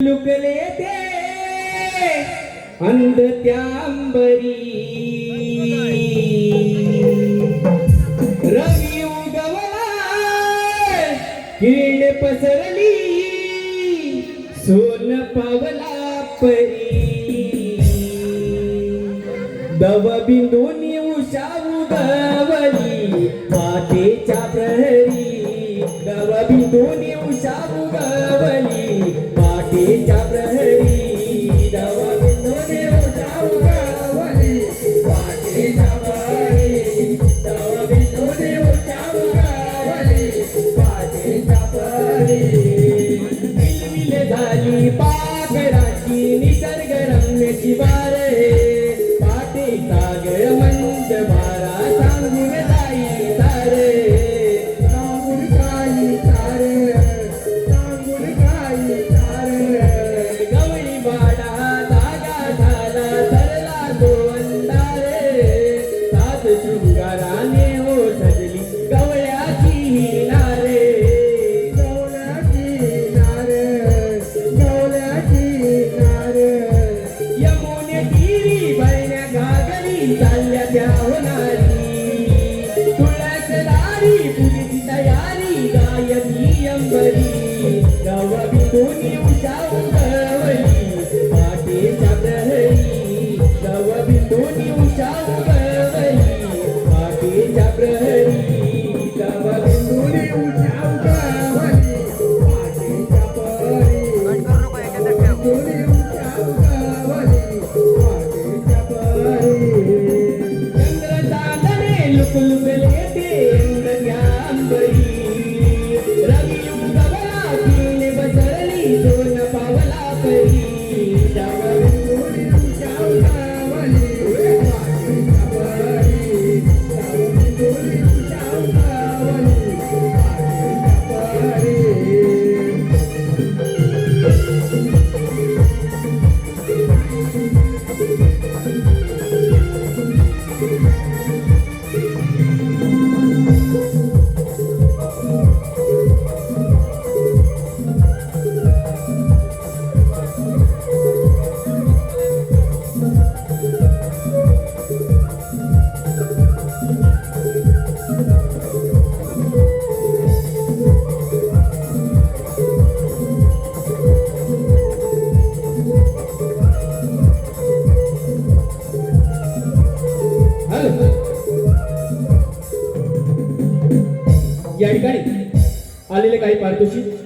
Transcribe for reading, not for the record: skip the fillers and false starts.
लुकले ते अंध त्यांबरी रवी उगवला किरण पसरली सोन पावला परी दव बिंदूनी उषा उगवली मातेच्या प्रहरी दव बिंदूनी उषा उगवली मातेच्या प्रहरी दव बिंदूनी उषा उगवली मातेच्या प्रहरी दव बिंदूनी उषा उगवली मातेच्या प्रहरी मिलमिल झाली पाखराची निसर्गरम्याची वारे पाटे सागर मंद भारा सांगून जाई सारे सांगून काही सारे सांगून काही सारे गवळी वाडा जागा झाला सरला तो अंधारे सात शृंगाराने हो सजली गवळ्याची ही नारे गवळ्याची नारे गवळ्याची नारे यमुने तीरी भरण्या घागरी चालल्या त्या होणारी तुळसदारी पुरीची तयारी गायकी अंबरी गव बिंदूनी उषा उगवली पाटेच्या प्रहरी गव बिंदूनी उषा उगवली पाटेच्या प्रहरी गव बिंदूनी उषा उगवली पाटेच्या प्रहरी बिंदूनी उषा उगवली पाटेच्या प्रहरी चंद्र चांदणे लुकलुकले ते अंबरी रवी उगवला किरण बसरली सोन पावला परी दव बिंदूनी उषा उगवली पाटेच्या प्रहरी दव बिंदूनी उषा उगवली पाटेच्या प्रहरी या ठिकाणी आलेले काही पारितोषिक